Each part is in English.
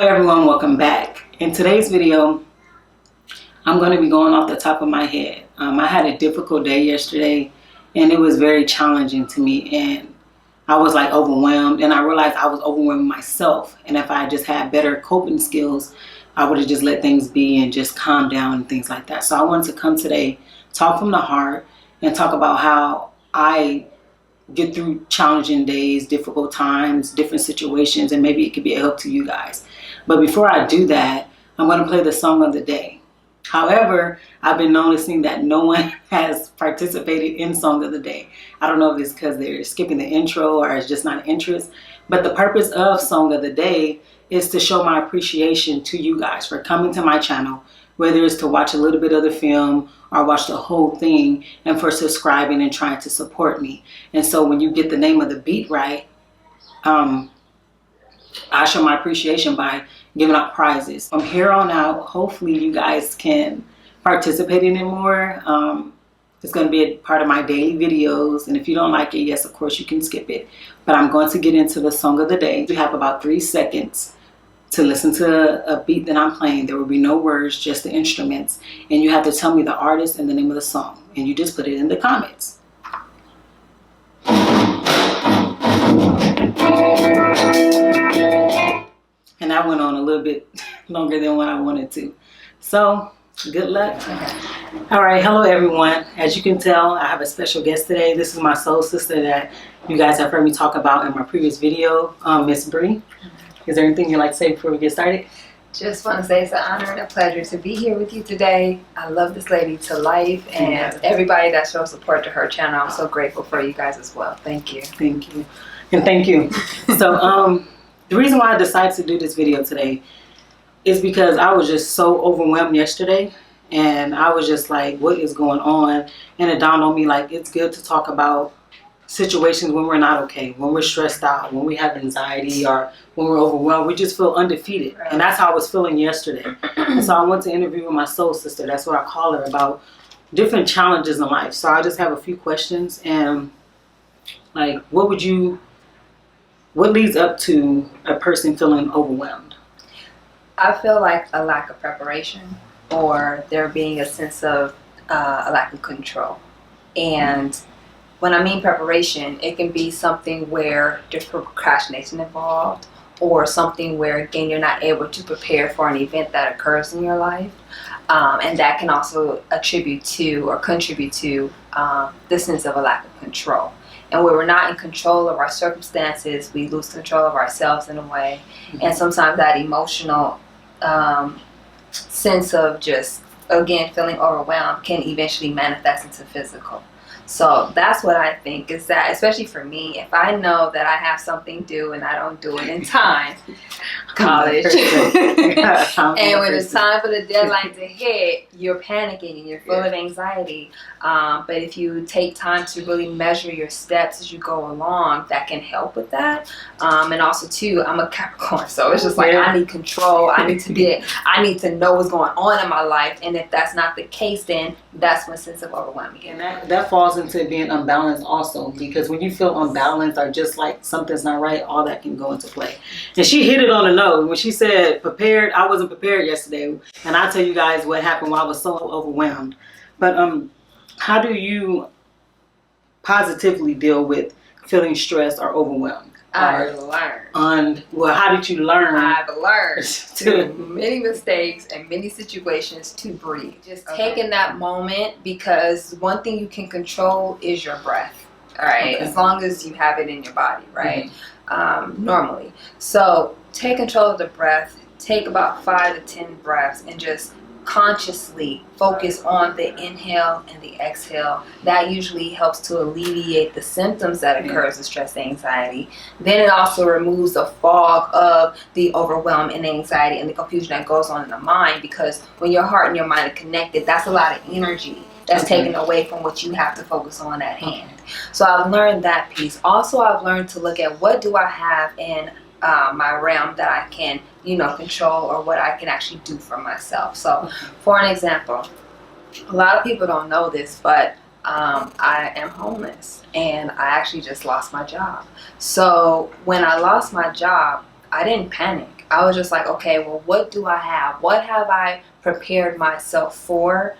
Hello everyone, welcome back. In today's video, I'm going to be going off the top of my head. I had a difficult day yesterday and it was very challenging to me, and I was like overwhelmed, and I realized I was overwhelming myself, and if I just had better coping skills, I would have just let things be and just calm down and things like that. So I wanted to come today, talk from the heart, and talk about how I get through challenging days, difficult times, different situations, and maybe it could be a help to you guys. But before I do that, I'm going to play the song of the day. However, I've been noticing that no one has participated in Song of the Day. I don't know if it's because they're skipping the intro or it's just not interest. But the purpose of Song of the Day is to show my appreciation to you guys for coming to my channel, whether it's to watch a little bit of the film or watch the whole thing, and for subscribing and trying to support me. And so when you get the name of the beat right, I show my appreciation by giving out prizes. From here on out, hopefully you guys can participate in it more. It's going to be a part of my daily videos, and if you don't like it, yes, of course you can skip it. But I'm going to get into the song of the day. You have about 3 seconds to listen to a beat that I'm playing. There will be no words, just the instruments, and you have to tell me the artist and the name of the song, and you just put it in the comments. And that went on a little bit longer than what I wanted to. So, good luck. All right, hello everyone. As you can tell, I have a special guest today. This is my soul sister that you guys have heard me talk about in my previous video, Miss Bree. Is there anything you'd like to say before we get started? Just want to say it's an honor and a pleasure to be here with you today. I love this lady to life, and everybody that shows support to her channel. I'm so grateful for you guys as well. Thank you. Thank you. And thank you. So, the reason why I decided to do this video today is because I was just so overwhelmed yesterday, and I was just like, what is going on? And it dawned on me, like, it's good to talk about situations when we're not okay, when we're stressed out, when we have anxiety, or when we're overwhelmed. We just feel undefeated. Right. And that's how I was feeling yesterday. And so I went to interview with my soul sister, that's what I call her, about different challenges in life. So I just have a few questions, and like, what leads up to a person feeling overwhelmed? I feel like a lack of preparation, or there being a sense of a lack of control. And when I mean preparation, it can be something where there's procrastination involved, or something where, again, you're not able to prepare for an event that occurs in your life. And that can also attribute to or contribute to the sense of a lack of control. And when we're not in control of our circumstances, we lose control of ourselves in a way. And sometimes that emotional sense of just, again, feeling overwhelmed can eventually manifest into physical. So that's what I think, is that, especially for me, if I know that I have something due and I don't do it in time, college, and when it's time for the deadline to hit, you're panicking and you're full of anxiety. But if you take time to really measure your steps as you go along, that can help with that. And also, too, I'm a Capricorn, so it's just like, I need control. I need to know what's going on in my life. And if that's not the case, then that's when sense of overwhelm begins. And that falls into being unbalanced also, because when you feel unbalanced or just like something's not right, all that can go into play. And she hit it on the nose when she said prepared. I wasn't prepared yesterday, and I'll tell you guys what happened while I was so overwhelmed. But how do you positively deal with feeling stressed or overwhelmed? I've learned. How did you learn? I've learned through many mistakes and many situations to breathe. Just taking that moment, because one thing you can control is your breath. All right, as long as you have it in your body, right? Normally. So take control of the breath. Take about 5 to 10 breaths and just consciously focus on the inhale and the exhale. That usually helps to alleviate the symptoms that occurs with stress and anxiety. Then it also removes the fog of the overwhelm and anxiety and the confusion that goes on in the mind, because when your heart and your mind are connected, that's a lot of energy that's taken away from what you have to focus on at hand. So I've learned that piece. Also, I've learned to look at what do I have in my realm that I can, control, or what I can actually do for myself. So, for an example, a lot of people don't know this, but I am homeless, and I actually just lost my job. So when I lost my job, I didn't panic. I was just like, okay, well, what do I have? What have I prepared myself for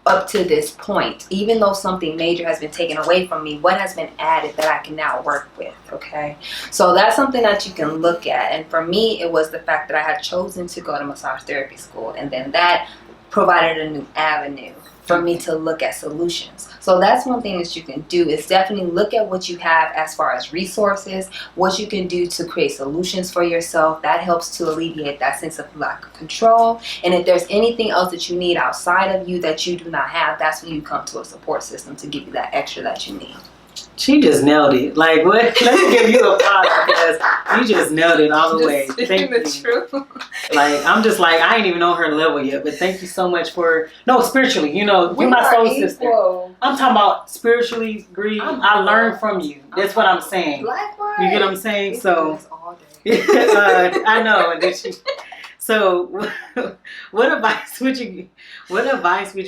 up to this point? Even though something major has been taken away from me, what has been added that I can now work with? Okay. So that's something that you can look at. And for me, it was the fact that I had chosen to go to massage therapy school. And then that provided a new avenue for me to look at solutions. So that's one thing that you can do, is definitely look at what you have as far as resources, what you can do to create solutions for yourself. That helps to alleviate that sense of lack of control. And if there's anything else that you need outside of you that you do not have, that's when you come to a support system to give you that extra that you need. She just nailed it. Like, what? Let's give you a applause because you just nailed it all the way. Thank you. Truth. Like, I'm just like, I ain't even on her level yet, but thank you so much for, no, spiritually, you know, you're my soul sister. I'm talking about spiritually, Bree. I learned from you. That's what I'm saying. Likewise. You get what I'm saying? So, all day. I know. And then so, what advice would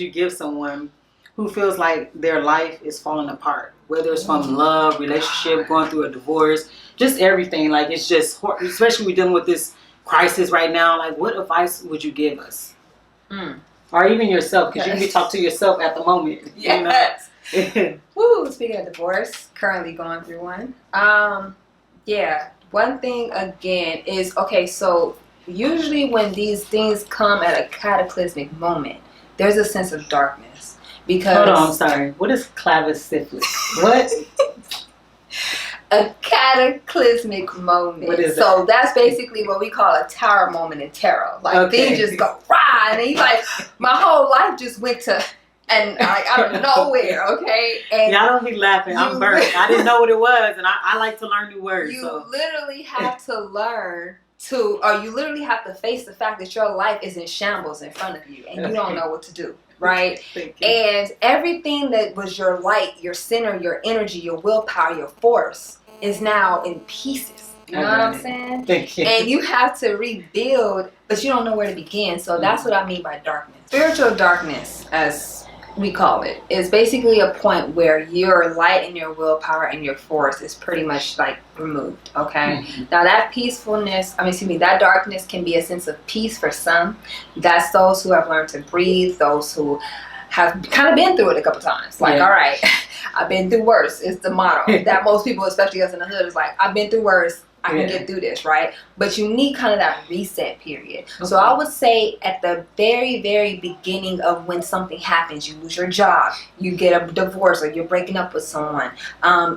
you give someone who feels like their life is falling apart? Whether it's from love, relationship, going through a divorce, just everything. Like, it's just, especially we're dealing with this crisis right now. Like, what advice would you give us? Or even yourself, because you can talk to yourself at the moment. Yes. You know? Woo, speaking of divorce, currently going through one. Yeah, one thing again is, okay, so usually when these things come at a cataclysmic moment, there's a sense of darkness. Because hold on, I'm sorry. What is claviciphic? What? A cataclysmic moment. What is that? So that's basically what we call a tower moment in tarot. Like, things just go rah, and he's like, my whole life just went to, and like out of nowhere, okay? And y'all don't be laughing. I'm burnt. I didn't know what it was, and I like to learn new words. You literally have to learn to, or you literally have to face the fact that your life is in shambles in front of you, and you don't know what to do. Right? And everything that was your light, your center, your energy, your willpower, your force is now in pieces. You know what I'm saying? Thank you. And you have to rebuild, but you don't know where to begin. So that's what I mean by darkness. Spiritual darkness, as we call it, is basically a point where your light and your willpower and your force is pretty much like removed. Okay. Now that that darkness can be a sense of peace for some. That's those who have learned to breathe, those who have kind of been through it a couple times. Like, all right, I've been through worse. It's the motto that most people, especially us in the hood, is like, I've been through worse. I can get through this, right? But you need kind of that reset period. Okay. So I would say at the very, very beginning of when something happens, you lose your job, you get a divorce, or you're breaking up with someone,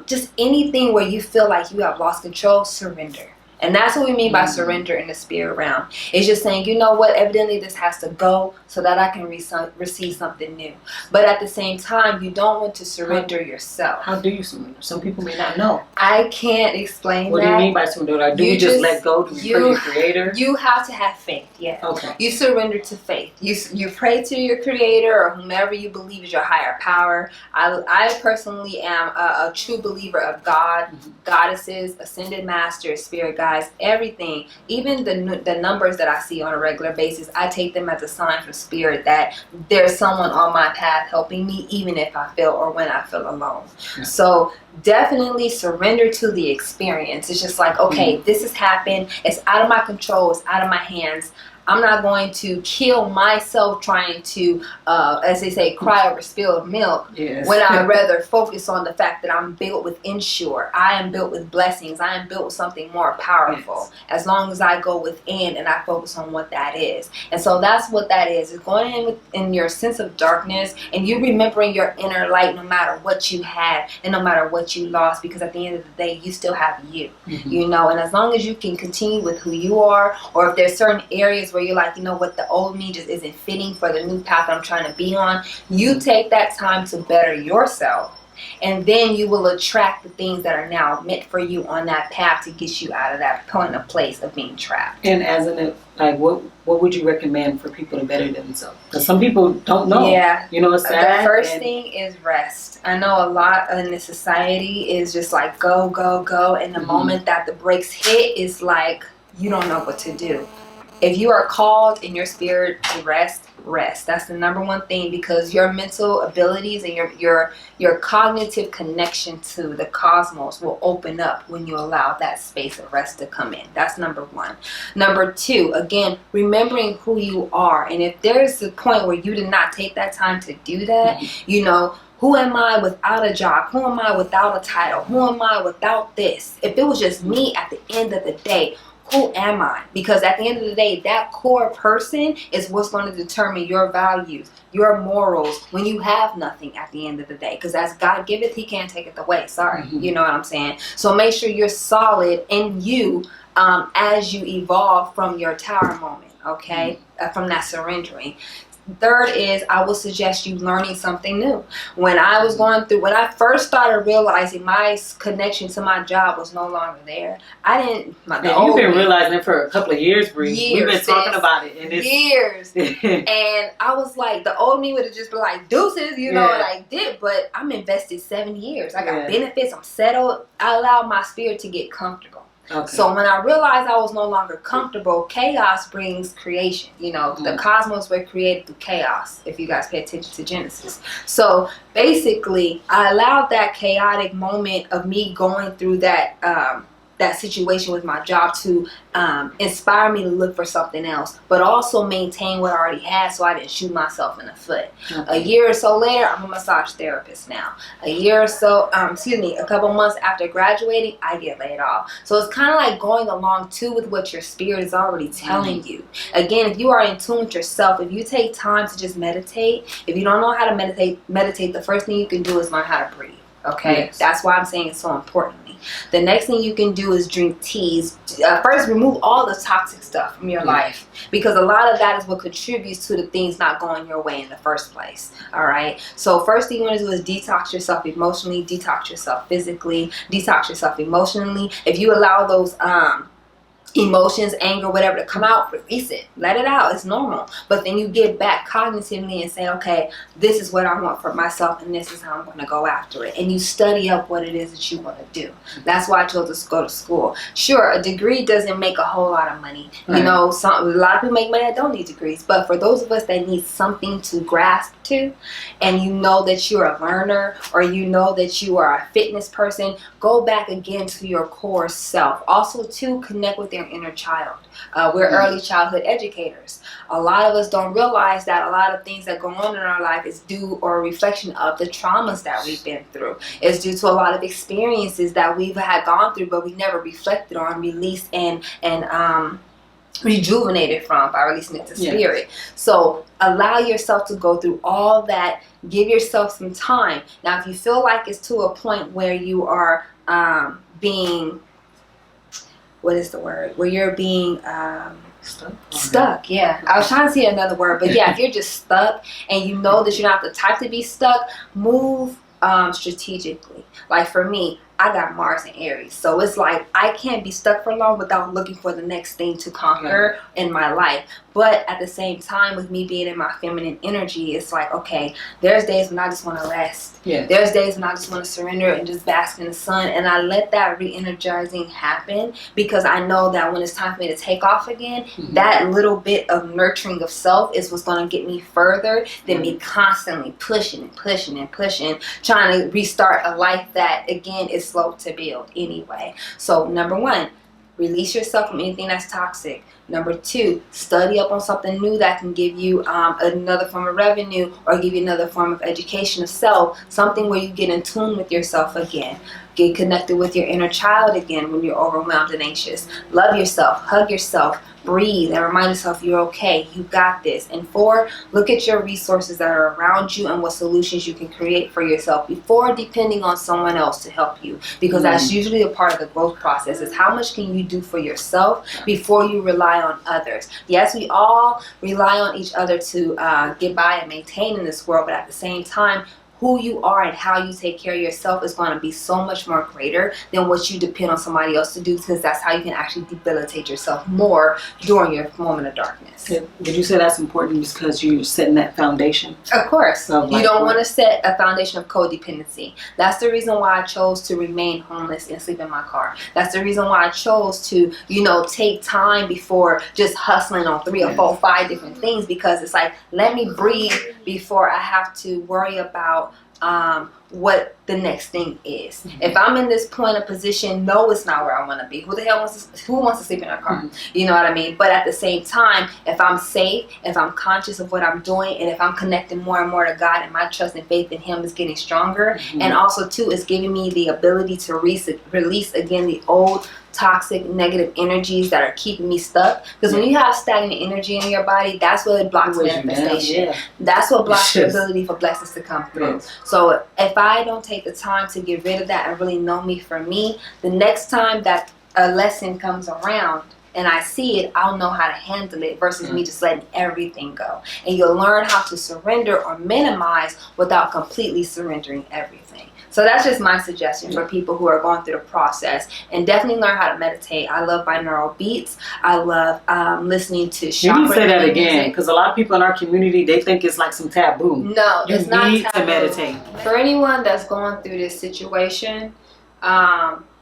just anything where you feel like you have lost control, surrender. And that's what we mean by surrender in the spirit realm. It's just saying, you know what, evidently this has to go so that I can receive something new. But at the same time, you don't want to surrender yourself. How do you surrender? Some people may not know. I can't explain that. What do you mean by surrender? Like, do you just let go? Do you pray to your creator? You have to have faith, Okay. You surrender to faith. You pray to your creator or whomever you believe is your higher power. I personally am a true believer of God, goddesses, ascended masters, spirit guides, everything. Even the numbers that I see on a regular basis, I take them as a sign from spirit that there's someone on my path helping me, even if I feel or when I feel alone. So definitely surrender to the experience. It's just like, okay, this has happened. It's out of my control. It's out of my hands. I'm not going to kill myself trying to, as they say, cry over spilled milk, when I'd rather focus on the fact that I'm built with ensure. I am built with blessings. I am built with something more powerful. As long as I go within and I focus on what that is. And so that's what that is. It's going in within your sense of darkness and you remembering your inner light no matter what you had and no matter what you lost, because at the end of the day, you still have you, you know, and as long as you can continue with who you are, or if there's certain areas where you're like, you know what, the old me just isn't fitting for the new path I'm trying to be on, you take that time to better yourself, and then you will attract the things that are now meant for you on that path to get you out of that point of place of being trapped. And as an, like, what would you recommend for people to better themselves? Because some people don't know. You know, it's sad. The first thing is rest. I know a lot in this society is just like go, go, go, and the moment that the brakes hit is like you don't know what to do. If you are called in your spirit to rest, rest. That's the number one thing, because your mental abilities and your cognitive connection to the cosmos will open up when you allow that space of rest to come in. That's number one. Number two, again, remembering who you are. And if there's a point where you did not take that time to do that, you know, who am I without a job? Who am I without a title? Who am I without this? If it was just me at the end of the day, who am I? Because at the end of the day, that core person is what's going to determine your values, your morals, when you have nothing at the end of the day. Because as God giveth, he can't take it away. Sorry. You know what I'm saying? So make sure you're solid in you as you evolve from your tower moment, okay? From that surrendering. Third is, I will suggest you learning something new. When I first started realizing my connection to my job was no longer there, you've been realizing it for a couple of years, Bree. We've been talking about it. And years. And I was like, the old me would have just been like, deuces, you know, and I did, but I'm invested 7 years. I got benefits, I'm settled. I allowed my spirit to get comfortable. Okay. So when I realized I was no longer comfortable, chaos brings creation. You know, the cosmos were created through chaos, if you guys pay attention to Genesis. So basically, I allowed that chaotic moment of me going through that situation with my job to inspire me to look for something else, but also maintain what I already had so I didn't shoot myself in the foot. A year or so later, I'm a massage therapist now. A couple months after graduating, I get laid off. So it's kind of like going along too with what your spirit is already telling you. Again, if you are in tune with yourself, if you take time to just meditate, if you don't know how to meditate, the first thing you can do is learn how to breathe. Okay, yes. That's why I'm saying it's so importantly. The next thing you can do is drink teas. First, remove all the toxic stuff from your life, because a lot of that is what contributes to the things not going your way in the first place. All right. So first thing you want to do is detox yourself emotionally, detox yourself physically, detox yourself emotionally. If you allow those emotions, anger, whatever to come out, release it, let it out. It's normal. But then you get back cognitively and say, okay, this is what I want for myself, and this is how I'm going to go after it. And you study up what it is that you want to do. That's why I chose to go to school. Sure, a degree doesn't make a whole lot of money. You know, a lot of people make money that don't need degrees. But for those of us that need something to grasp to, and you know that you're a learner, or you know that you are a fitness person, go back again to your core self. Also, to connect with your inner child. We're early childhood educators. A lot of us don't realize that a lot of things that go on in our life is due or a reflection of the traumas that we've been through. It's due to a lot of experiences that we've had gone through, but we never reflected on, released, and rejuvenated from by releasing it to spirit. So allow yourself to go through all that. Give yourself some time. Now, if you feel like it's to a point where you are being, what is the word? Where you're being stuck. Yeah. I was trying to see another word, but yeah, if you're just stuck and you know that you're not the type to be stuck, move strategically. Like for me, I got Mars and Aries. So it's like I can't be stuck for long without looking for the next thing to conquer in my life. But at the same time, with me being in my feminine energy, it's like, okay, there's days when I just want to rest. There's days when I just want to surrender and just bask in the sun. And I let that re-energizing happen, because I know that when it's time for me to take off again, that little bit of nurturing of self is what's going to get me further than me constantly pushing and pushing and pushing, trying to restart a life that, again, is slow to build anyway. So number one, release yourself from anything that's toxic. Number two, study up on something new that can give you another form of revenue, or give you another form of education of self, something where you get in tune with yourself again. Get connected with your inner child again when you're overwhelmed and anxious. Love yourself, hug yourself, breathe, and remind yourself you're okay, you got this. And four, look at your resources that are around you and what solutions you can create for yourself before depending on someone else to help you, because that's usually a part of the growth process, is how much can you do for yourself before you rely on others. Yes, we all rely on each other to get by and maintain in this world, but at the same time, who you are and how you take care of yourself is going to be so much more greater than what you depend on somebody else to do, because that's how you can actually debilitate yourself more during your moment of darkness. Did you say that's important because you're setting that foundation? Of course. Of You don't want to set a foundation of codependency. That's the reason why I chose to remain homeless and sleep in my car. That's the reason why I chose to, take time before just hustling on 3 or 4, 5 different things, because it's like, let me breathe before I have to worry about what the next thing is. Mm-hmm. If I'm in this point of position, no, it's not where I want to be. Who wants to sleep in a car? Mm-hmm. You know what I mean? But at the same time, if I'm safe, if I'm conscious of what I'm doing, and if I'm connecting more and more to God, and my trust and faith in Him is getting stronger, mm-hmm. and also too, is giving me the ability to release again the old toxic negative energies that are keeping me stuck, because when you have stagnant energy in your body, that's what blocks manifestation. Yeah. That's what blocks the ability for blessings to come through. Yes. So if I don't take the time to get rid of that and really know me for me, the next time that a lesson comes around and I see it, I'll know how to handle it versus me just letting everything go. And you'll learn how to surrender or minimize without completely surrendering everything. So that's just my suggestion for people who are going through the process. And definitely learn how to meditate. I love binaural beats. I love listening to chakra. You need to say that again, because a lot of people in our community, they think it's like some taboo. No, it's not taboo. You need to meditate. For anyone that's going through this situation,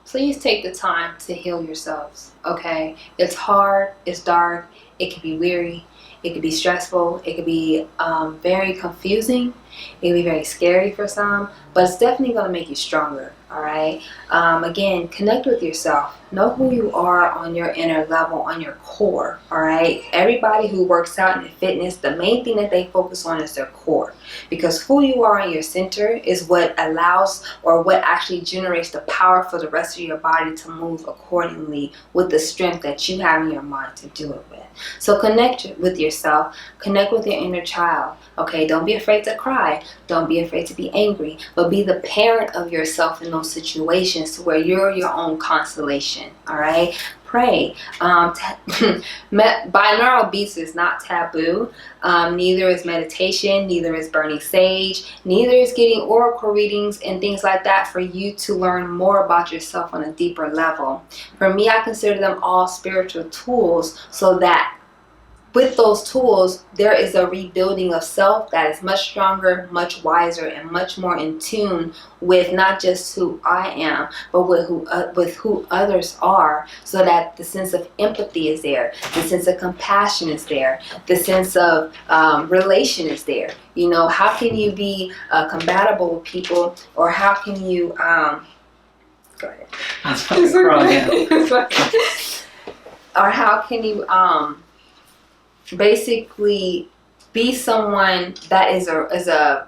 please take the time to heal yourselves, okay? It's hard. It's dark. It can be weary. It could be stressful. It could be very confusing. It can be very scary for some, but it's definitely going to make you stronger, all right? Again, connect with yourself. Know who you are on your inner level, on your core, all right? Everybody who works out in fitness, the main thing that they focus on is their core, because who you are in your center is what allows or what actually generates the power for the rest of your body to move accordingly with the strength that you have in your mind to do it with. So connect with yourself, connect with your inner child, okay? Don't be afraid to cry. Don't be afraid to be angry, but be the parent of yourself in those situations to where you're your own constellation, all right? Pray. Binaural beats is not taboo. Neither is meditation. Neither is burning sage. Neither is getting oracle readings and things like that for you to learn more about yourself on a deeper level. For me, I consider them all spiritual tools, so that with those tools, there is a rebuilding of self that is much stronger, much wiser, and much more in tune with not just who I am, but with who others are, so that the sense of empathy is there, the sense of compassion is there, the sense of relation is there. You know, how can you be compatible with people, or how can you go ahead. Or how can you basically be someone that is a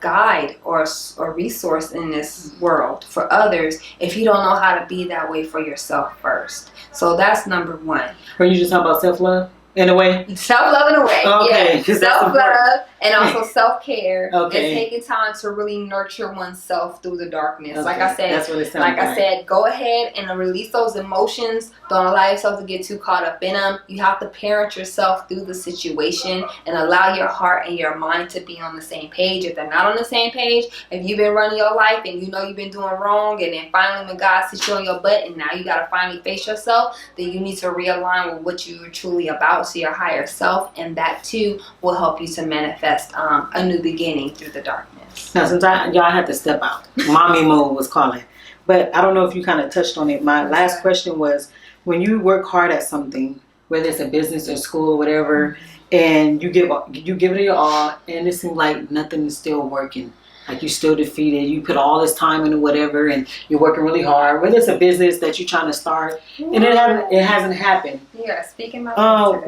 guide or a resource in this world for others, if you don't know how to be that way for yourself first. So that's number one. Are you just talking about self-love in a way? Self-love in a way, okay, yeah. Self-love and also self-care, okay. And taking time to really nurture oneself through the darkness. Okay. Like I said, that's what it sounds like I said, go ahead and release those emotions. Don't allow yourself to get too caught up in them. You have to parent yourself through the situation and allow your heart and your mind to be on the same page. If they're not on the same page, if you've been running your life and you know you've been doing wrong, and then finally when God sits you on your butt and now you got to finally face yourself, then you need to realign with what you're truly about, so your higher self, and that too will help you to manifest a new beginning through the darkness. Now, since y'all had to step out, mommy mode was calling. But I don't know if you kind of touched on it. My last question was, when you work hard at something, whether it's a business or school or whatever, and you give it your all, and it seems like nothing is still working. Like you're still defeated. You put all this time into whatever, and you're working really hard. Whether it's a business that you're trying to start, and it hasn't happened. Yeah, speaking my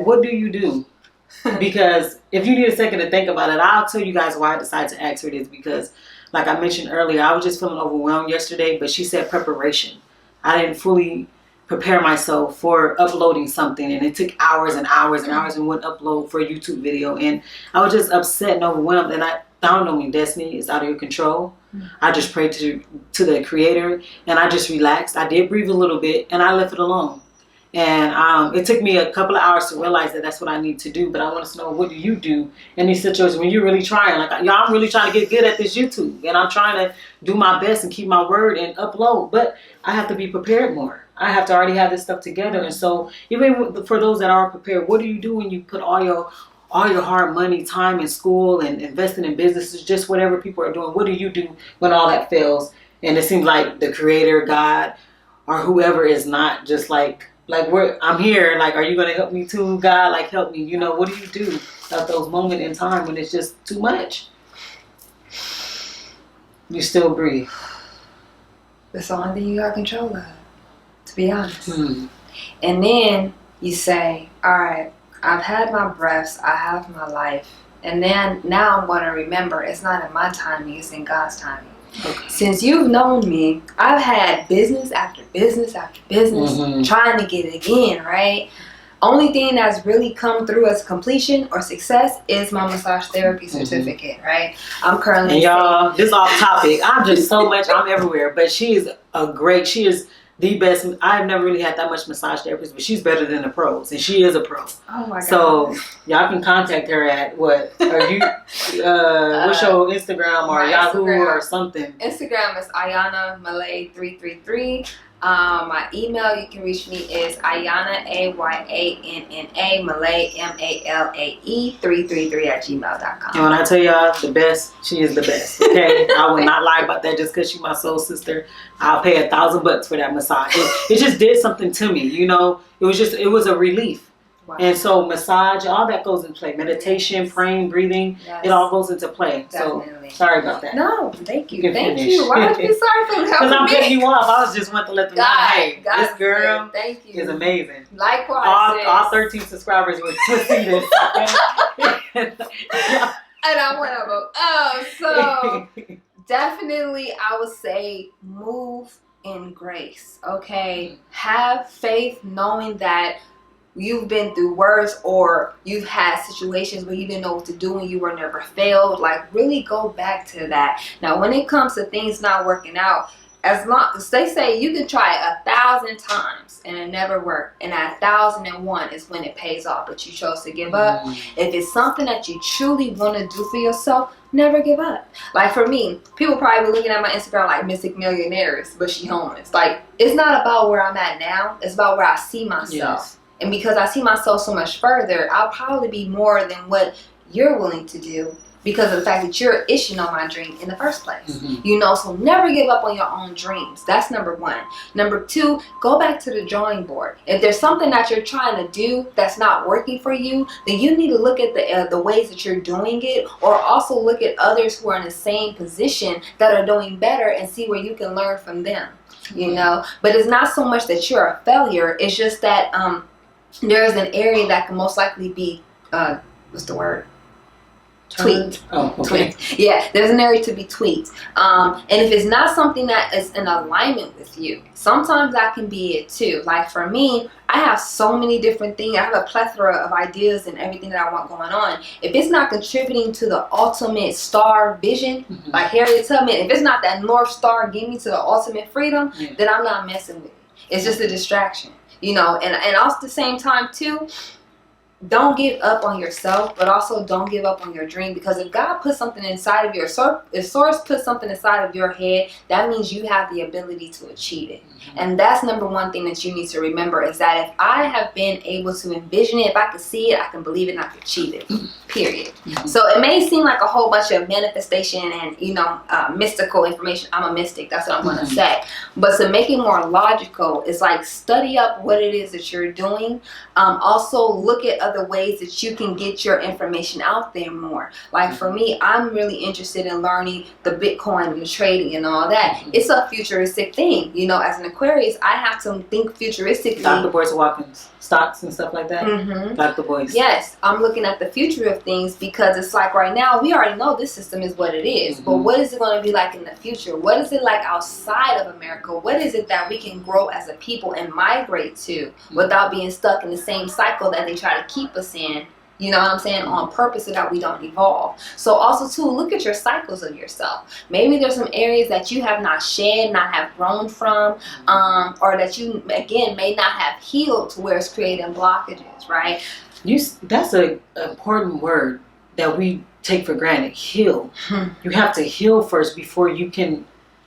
what do you do? Because if you need a second to think about it, I'll tell you guys why I decided to ask her this. Because, like I mentioned earlier, I was just feeling overwhelmed yesterday. But she said preparation. I didn't fully prepare myself for uploading something, and it took hours and hours and hours and would upload for a YouTube video, and I was just upset and overwhelmed. And I don't know me, destiny is out of your control. I just prayed to the Creator, and I just relaxed. I did breathe a little bit, and I left it alone. And it took me a couple of hours to realize that that's what I need to do. But I want to know, what do you do in these situations when you're really trying? Like, y'all, I'm really trying to get good at this YouTube, and I'm trying to do my best and keep my word and upload. But I have to be prepared more. I have to already have this stuff together. And so, even for those that aren't prepared, what do you do when you put all your hard money, time in school, and investing in businesses, just whatever people are doing? What do you do when all that fails? And it seems like the Creator, God, or whoever is not just like I'm here. Like, are you going to help me too, God? Like, help me. You know, what do you do at those moments in time when it's just too much? You still breathe. That's the only thing you got control of, to be honest. And then you say, all right, I've had my breaths, I have my life, and then now I'm going to remember it's not in my timing, it's in God's timing. Okay. Since you've known me, I've had business after business after business, trying to get it again, right? Only thing that's really come through as completion or success is my massage therapy certificate, right? I'm currently... And y'all, this is off topic. I'm just so much, I'm everywhere, but she is the best. I've never really had that much massage therapist, but she's better than the pros, and she is a pro. Oh my God. So y'all can contact her at what? Are you? What's your Instagram or Yahoo or something? Instagram is Ayana Malay 333. My email, you can reach me, is Ayana Ayanna Malay MALAE 333 @gmail.com. And when I tell y'all the best, she is the best. Okay, I will not lie about that just because she's my soul sister. I'll pay $1,000 for that massage. It just did something to me, you know. It was a relief. Wow. And so massage, all that goes into play. Meditation, praying, breathing, yes. It all goes into play. Definitely. So sorry about that. No, thank you. Thank you. Why would you be sorry for helping me? Because I'm picking you off. I was just wanting to let them know, hey, this girl thank you. is amazing. Likewise. All 13 subscribers would see this. And I'm one of them. Oh, so definitely I would say move in grace, okay? Have faith knowing that you've been through worse, or you've had situations where you didn't know what to do and you were never failed. Like, really go back to that. Now, when it comes to things not working out, as long as they say you can try 1,000 times and it never worked, and at 1,001 is when it pays off, but you chose to give up. If it's something that you truly want to do for yourself, never give up. Like, for me, people probably be looking at my Instagram like Mystic Millionaires, but she homeless. Like, it's not about where I'm at now, it's about where I see myself. Yes. And because I see myself so much further, I'll probably be more than what you're willing to do because of the fact that you're itching on my dream in the first place. You know, so never give up on your own dreams. That's number one. Number two, go back to the drawing board. If there's something that you're trying to do that's not working for you, then you need to look at the ways that you're doing it, or also look at others who are in the same position that are doing better and see where you can learn from them. You know, but it's not so much that you're a failure. It's just that there is an area that can most likely be, what's the word? Tweaked. Oh, okay. Tweaked. Yeah, there's an area to be tweaked. And if it's not something that is in alignment with you, sometimes that can be it too. Like, for me, I have so many different things. I have a plethora of ideas and everything that I want going on. If it's not contributing to the ultimate star vision, like Harriet Tubman, if it's not that North Star getting me to the ultimate freedom, then I'm not messing with it. It's just a distraction. You know, and also at the same time too, don't give up on yourself, but also don't give up on your dream. Because if God puts something inside of if Source puts something inside of your head, that means you have the ability to achieve it. And that's number one thing that you need to remember, is that if I have been able to envision it, if I can see it, I can believe it, and I can achieve it. Period. So it may seem like a whole bunch of manifestation and, you know, mystical information. I'm a mystic. That's what I'm going to say. But to make it more logical, it's like, study up what it is that you're doing. Also look at other ways that you can get your information out there more. Like, for me, I'm really interested in learning the Bitcoin and the trading and all that. It's a futuristic thing. You know, as an Aquarius, I have to think futuristically. Dr. Boyce Watkins, stocks and stuff like that. Dr. Boyce. Yes, I'm looking at the future of things, because it's like, right now we already know this system is what it is, but what is it going to be like in the future? What is it like outside of America? What is it that we can grow as a people and migrate to without being stuck in the same cycle that they try to keep us in You know what I'm saying? On purpose so that we don't evolve. So also too, look at your cycles of yourself. Maybe there's some areas that you have not shed, not have grown from, or that you, again, may not have healed to where it's creating blockages, right? That's an important word that we take for granted. Heal. You have to heal first before you can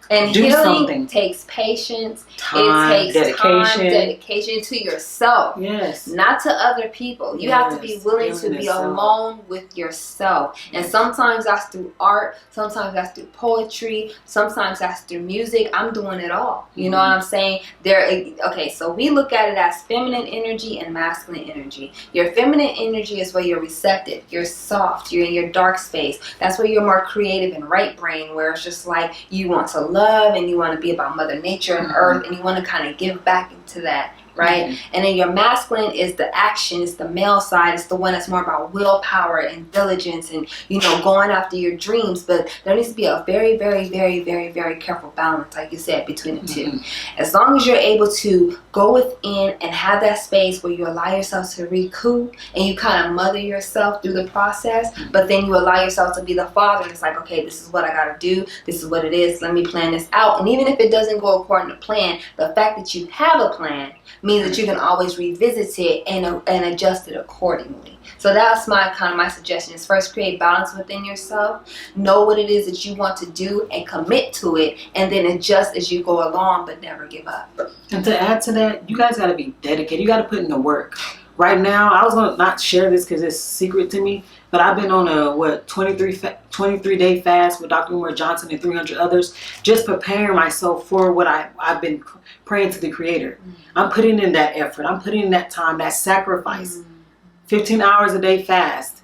And do healing something. takes patience. Time, it takes dedication. time, dedication to yourself. Yes. Not to other people. You have to be willing to be alone with yourself. And sometimes that's through art. Sometimes that's through poetry. Sometimes that's through music. I'm doing it all. You know what I'm saying? Okay, so we look at it as feminine energy and masculine energy. Your feminine energy is where you're receptive. You're soft. You're in your dark space. That's where you're more creative and right brain, where it's just like you want to love and you want to be about Mother Nature and Earth, and you want to kind of give back into that, right? And then your masculine is the action, it's the male side, it's the one that's more about willpower and diligence and, you know, going after your dreams. But there needs to be a very, very, very, very, very careful balance, like you said, between the two. As long as you're able to go within and have that space where you allow yourself to recoup and you kind of mother yourself through the process, but then you allow yourself to be the father. It's like, okay, this is what I got to do. This is what it is. Let me plan this out. And even if it doesn't go according to plan, the fact that you have a plan means that you can always revisit it and adjust it accordingly. So that's my suggestion is first create balance within yourself, know what it is that you want to do and commit to it, and then adjust as you go along, but never give up. And to add to that, you guys got to be dedicated. You got to put in the work. Right now, I was going to not share this because it's secret to me, but I've been on a 23-day fast with Dr. Umar Johnson and 300 others, just preparing myself for what I've been praying to the Creator. I'm putting in that effort. I'm putting in that time, that sacrifice. 15 hours a day fast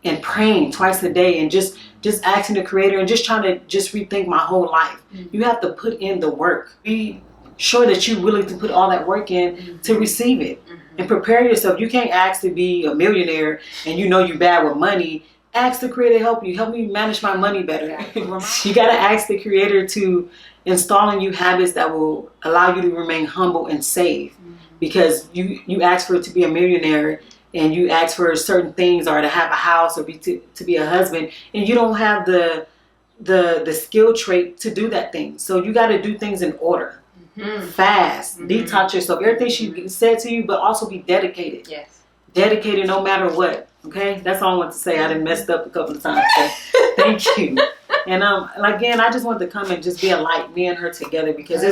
and praying twice a day and just asking the Creator and just trying to just rethink my whole life. You have to put in the work. Be sure that you're willing to put all that work in to receive it. And prepare yourself. You can't ask to be a millionaire and you know you're bad with money. Ask the Creator to help you. Help me manage my money better. You got to ask the Creator to install in you habits that will allow you to remain humble and safe. Because you ask for it to be a millionaire and you ask for certain things or to have a house or to be a husband, and you don't have the skill trait to do that thing. So you got to do things in order. Fast, detox yourself. Everything she said to you, but also be dedicated. Yes. Dedicated no matter what. Okay? That's all I want to say. I done messed up a couple of times. So thank you. And again, I just wanted to come and just be a light, me and her together, because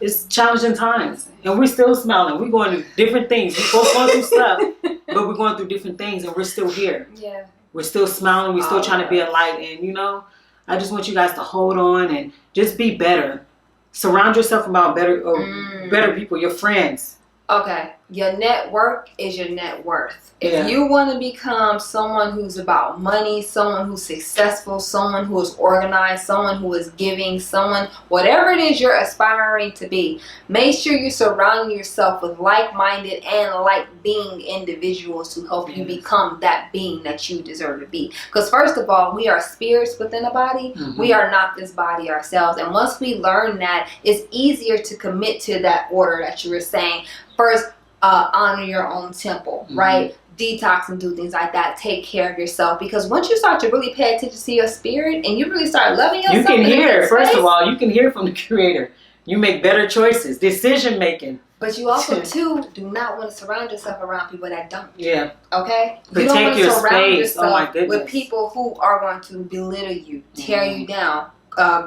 it's challenging times. And we're still smiling. We're going through different things. We're both going through stuff, but we're going through different things and we're still here. Yeah. We're still smiling. We're still trying to be a light. And, you know, I just want you guys to hold on and just be better. Surround yourself about better people, your friends. Okay, your network is your net worth. If Yeah. you want to become someone who's about money, someone who's successful, someone who is organized, someone who is giving, whatever it is you're aspiring to be, make sure you surround yourself with like-minded and like-being individuals to help you become that being that you deserve to be. Because first of all, we are spirits within a body. We are not this body ourselves. And once we learn that, it's easier to commit to that order that you were saying. First, honor your own temple, right? Detox and do things like that. Take care of yourself, because once you start to really pay attention to your spirit and you really start loving yourself, you can hear. First of all, you can hear from the Creator. You make better choices, decision making. But you also too do not want to surround yourself around people that don't. Yeah. Okay. Protect you don't want to your surround space. yourself with people who are going to belittle you, tear you down.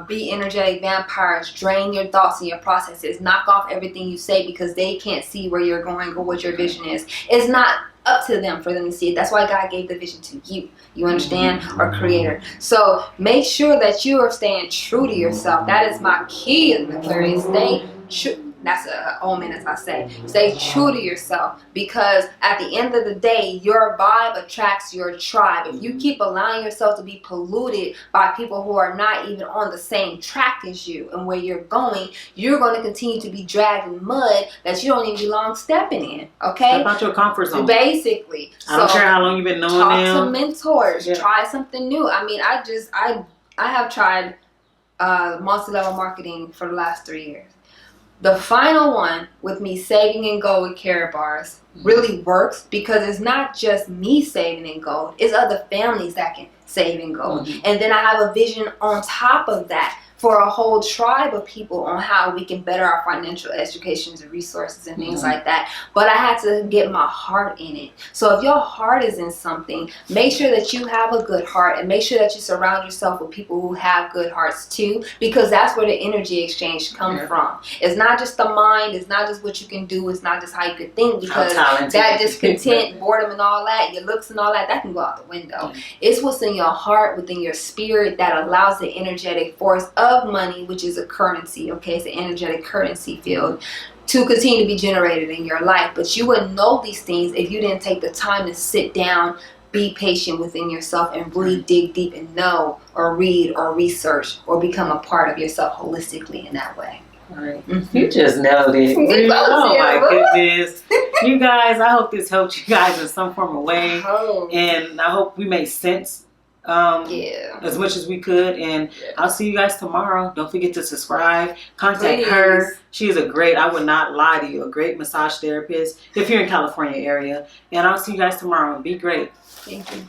Be energetic vampires, drain your thoughts and your processes, knock off everything you say because they can't see where you're going or what your vision is. It's not up to them for them to see it. That's why God gave the vision to you. You understand? Or Creator. So make sure that you are staying true to yourself. That is my key in the Aquarius. Stay true. That's a omen, as I say. Stay true to yourself, because at the end of the day, your vibe attracts your tribe. If you keep allowing yourself to be polluted by people who are not even on the same track as you and where you're going to continue to be dragged in mud that you don't even belong stepping in. Okay? Step out your comfort zone. Basically. I don't care how long you've been knowing them. Talk to mentors. Yeah. Try something new. I mean, I have tried multi-level marketing for the last 3 years. The final one, with me saving and go with Karatbars, really works, because it's not just me saving in gold, it's other families that can save in gold. And then I have a vision on top of that for a whole tribe of people on how we can better our financial educations and resources and things like that. But I had to get my heart in it. So if your heart is in something, make sure that you have a good heart, and make sure that you surround yourself with people who have good hearts too, because that's where the energy exchange comes from. It's not just the mind, it's not just what you can do, it's not just how you could think, because that discontent, boredom and all that, your looks and all that, that can go out the window. It's what's in your heart, within your spirit, that allows the energetic force of money, which is a currency, okay, it's an energetic currency field, to continue to be generated in your life. But you wouldn't know these things if you didn't take the time to sit down, be patient within yourself, and really dig deep and know or read or research or become a part of yourself holistically in that way. All right. You just nailed it. Oh my goodness. You guys, I hope this helped you guys in some form of way. And I hope we made sense as much as we could. And I'll see you guys tomorrow. Don't forget to subscribe. Contact her. She is a great, I would not lie to you, a great massage therapist if you're in California area. And I'll see you guys tomorrow. Be great. Thank you.